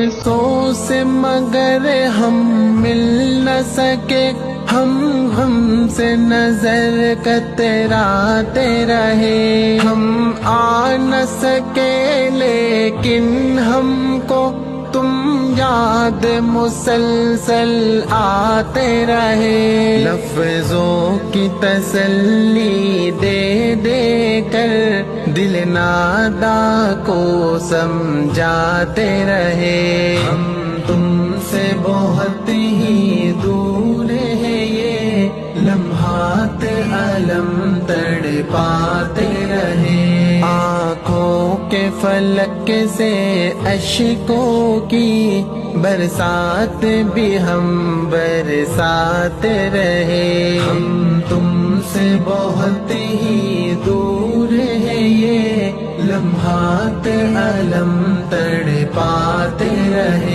افسوس مگر ہم مل نہ سکے، ہم سے نظر کتراتے رہے، ہم آ نہ سکے لیکن ہم کو تم یاد مسلسل آتے رہے، لفظوں کی تسلی دے دے کر دل نادا کو سمجھاتے رہے، ہم تم سے بہت ہی دور ہے یہ لمحات علم تڑپاتے رہے، آنکھوں کے فلک سے اشکوں کی برسات بھی ہم برساتے رہے، ہم تم سے بہت ہی دور ہے یہ لمحات علم تڑپاتے رہے۔